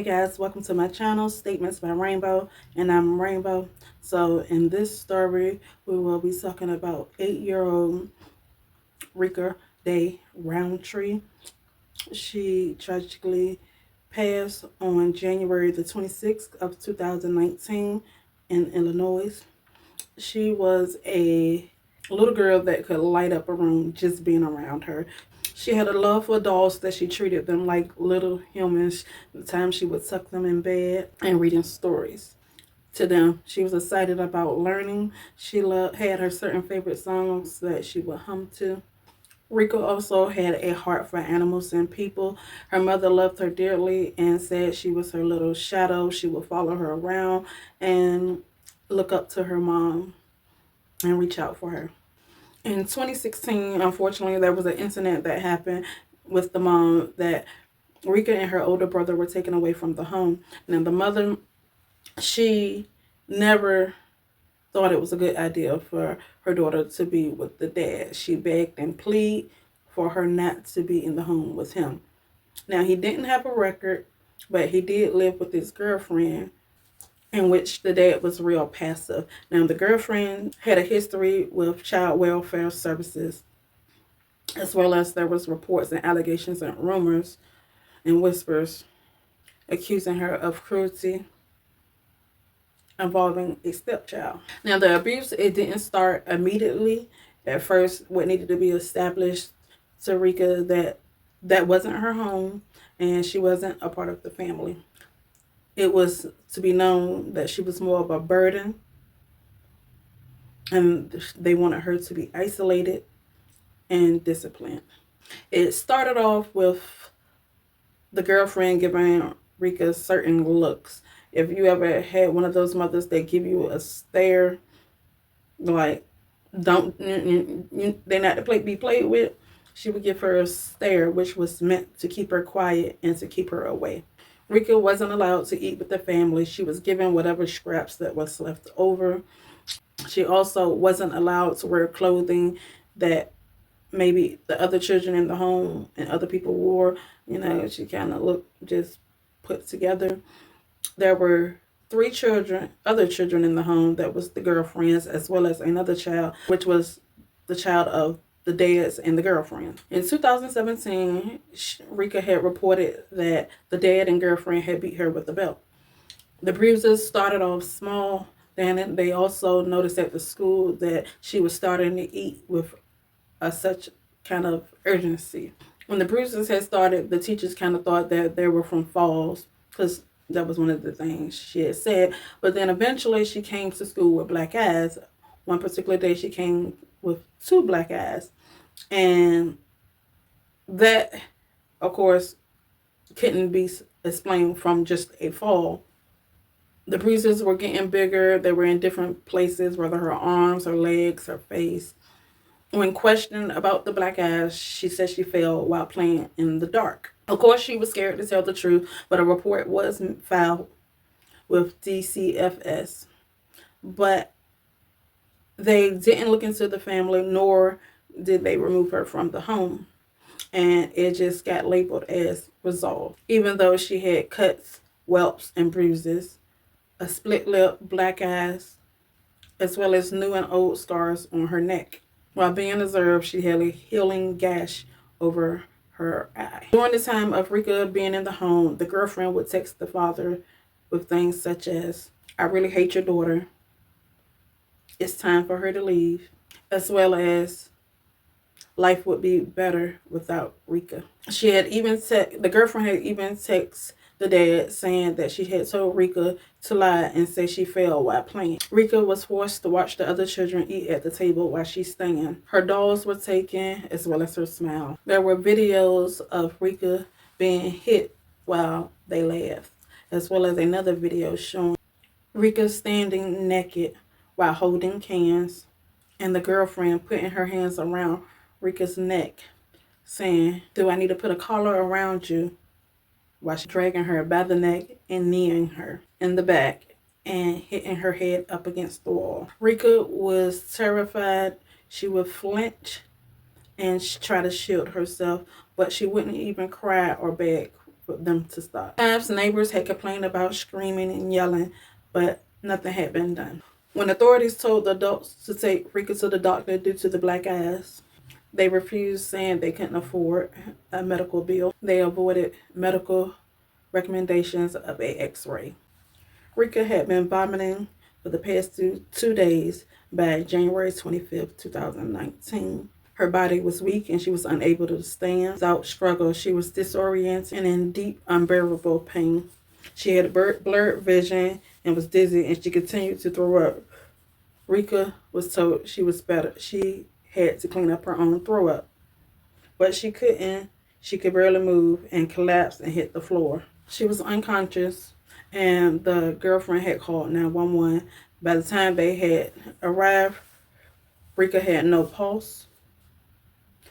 Hey guys, welcome to my channel, Statements by Rainbow, and I'm Rainbow. So in this story, we will be talking about 8-year-old RICA Day Roundtree. She tragically passed on January the 26th of 2019 in Illinois. She was a little girl that could light up a room just being around her. She had a love for dolls that she treated them like little humans. The time she would tuck them in bed and reading stories to them. She was excited about learning. She had her certain favorite songs that she would hum to. RICA also had a heart for animals and people. Her mother loved her dearly and said she was her little shadow. She would follow her around and look up to her mom and reach out for her. In 2016, unfortunately, there was an incident that happened with the mom that RICA and her older brother were taken away from the home. Now, the mother, she never thought it was a good idea for her daughter to be with the dad. She begged and pleaded for her not to be in the home with him. Now, he didn't have a record, but he did live with his girlfriend, in which the dad was real passive. Now, the girlfriend had a history with child welfare services, as well as there was reports and allegations and rumors and whispers accusing her of cruelty involving a stepchild. Now, the abuse, it didn't start immediately. At first, what needed to be established to RICA that wasn't her home and she wasn't a part of the family. It was to be known that she was more of a burden, and they wanted her to be isolated and disciplined. It started off with the girlfriend giving RICA certain looks. If you ever had one of those mothers that give you a stare, like they're not to be played with, she would give her a stare, which was meant to keep her quiet and to keep her away. RICA wasn't allowed to eat with the family. She was given whatever scraps that was left over. She also wasn't allowed to wear clothing that maybe the other children in the home and other people wore. She kind of looked just put together. There were other children in the home that was the girlfriends, as well as another child, which was the child of the dads and the girlfriend. In 2017, RICA had reported that the dad and girlfriend had beat her with a belt. The bruises started off small. Then they also noticed at the school that she was starting to eat with such kind of urgency. When the bruises had started, the teachers kind of thought that they were from falls, because that was one of the things she had said. But then eventually she came to school with black eyes. One particular day she came with 2 black eyes. And that, of course, couldn't be explained from just a fall. The bruises were getting bigger. They were in different places, whether her arms, her legs, her face. When questioned about the black eyes, she said she fell while playing in the dark. Of course, she was scared to tell the truth, but a report was filed with DCFS. But they didn't look into the family, nor did they remove her from the home. And it just got labeled as resolved. Even though she had cuts, whelps, and bruises, a split lip, black eyes, as well as new and old scars on her neck. While being observed, she had a healing gash over her eye. During the time of RICA being in the home, the girlfriend would text the father with things such as, "I really hate your daughter. It's time for her to leave," as well as, "Life would be better without RICA." The girlfriend had even texted the dad saying that she had told RICA to lie and say she fell while playing. RICA was forced to watch the other children eat at the table while she's staying. Her dolls were taken, as well as her smile. There were videos of RICA being hit while they laughed, as well as another video showing RICA standing naked while holding cans, and the girlfriend putting her hands around RICA's neck, saying, "Do I need to put a collar around you?" while she's dragging her by the neck and kneeing her in the back and hitting her head up against the wall. RICA was terrified. She would flinch and try to shield herself, but she wouldn't even cry or beg for them to stop. Times neighbors had complained about screaming and yelling, but nothing had been done. When authorities told the adults to take Rika to the doctor due to the black eyes, they refused, saying they couldn't afford a medical bill. They avoided medical recommendations of a x-ray. Rika had been vomiting for the past two days by January 25th, 2019. Her body was weak and she was unable to stand. Without struggle, she was disoriented and in deep, unbearable pain. She had blurred vision and was dizzy, and she continued to throw up. Rika was told she was better. She had to clean up her own throw up, but she couldn't. She could barely move and collapsed and hit the floor. She was unconscious, and the girlfriend had called 911. By the time they had arrived, Rika had no pulse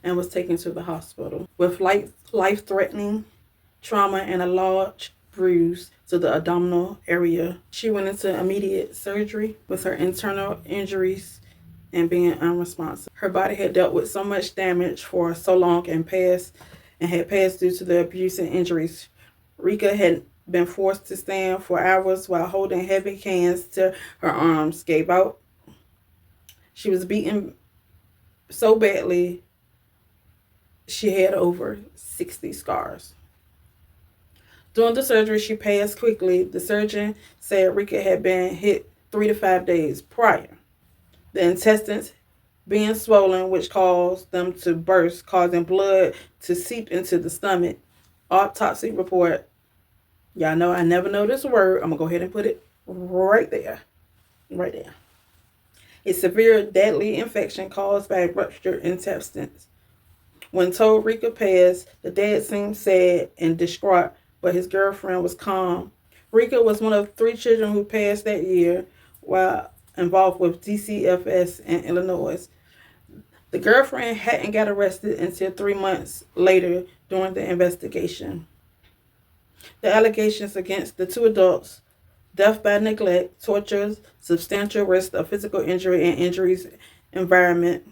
and was taken to the hospital with life-threatening trauma and a large bruise to the abdominal area. She went into immediate surgery with her internal injuries and being unresponsive. Her body had dealt with so much damage for so long and had passed due to the abuse and injuries. Rika had been forced to stand for hours while holding heavy cans till her arms gave out. She was beaten so badly she had over 60 scars. During the surgery, she passed quickly. The surgeon said Rika had been hit 3 to 5 days prior. The intestines being swollen, which caused them to burst, causing blood to seep into the stomach. Autopsy report. Y'all know I never know this word. I'm going to go ahead and put it right there. Right there. A severe deadly infection caused by ruptured intestines. When told Rika passed, the dad seemed sad and distraught, but his girlfriend was calm. Rika was one of 3 children who passed that year while involved with DCFS in Illinois. The girlfriend hadn't got arrested until 3 months later during the investigation. The allegations against the 2 adults, death by neglect, torture, substantial risk of physical injury, and injurious environment.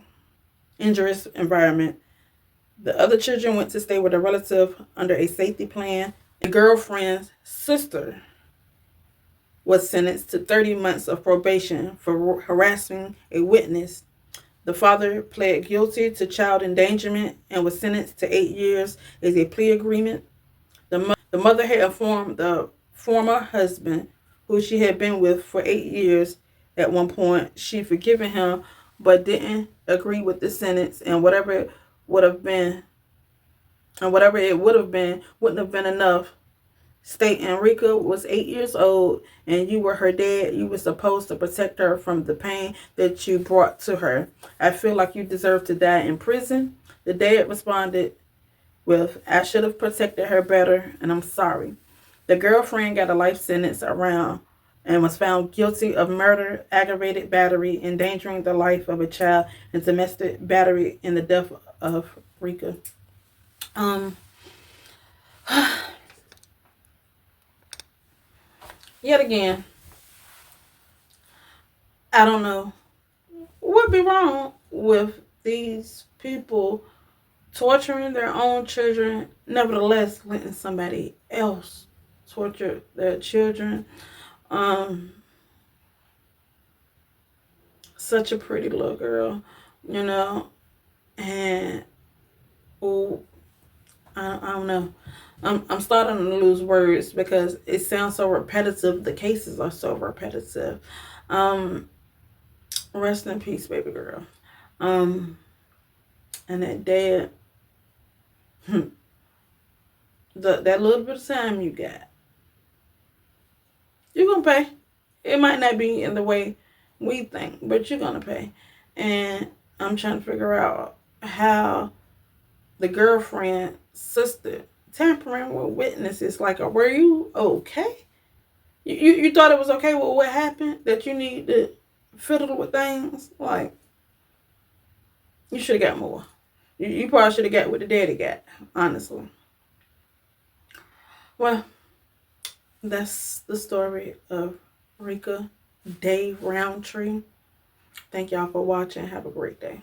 The other children went to stay with a relative under a safety plan. The girlfriend's sister was sentenced to 30 months of probation for harassing a witness. The father pled guilty to child endangerment and was sentenced to 8 years as a plea agreement. The mother had informed the former husband, who she had been with for 8 years at one point, she forgiven him, but didn't agree with the sentence, and whatever it would have been wouldn't have been enough. Stating Rika was 8 years old and you were her dad. You were supposed to protect her from the pain that you brought to her. I feel like you deserve to die in prison. The dad responded with, I should have protected her better, and I'm sorry. The girlfriend got a life sentence around and was found guilty of murder, aggravated battery, endangering the life of a child, and domestic battery in the death of Rika. Yet again, I don't know what be wrong with these people torturing their own children, nevertheless letting somebody else torture their children. Such a pretty little girl, and I don't know. I'm starting to lose words because it sounds so repetitive. The cases are so repetitive. Rest in peace, baby girl. And that dad, that little bit of time you got, you're gonna pay. It might not be in the way we think, but you're gonna pay. And I'm trying to figure out how the girlfriend, sister, tampering with witnesses. Like, were you okay? You thought it was okay with what happened? That you need to fiddle with things? Like, you should have got more. You probably should have got what the daddy got, honestly. Well, that's the story of Rika Rountree. Thank y'all for watching. Have a great day.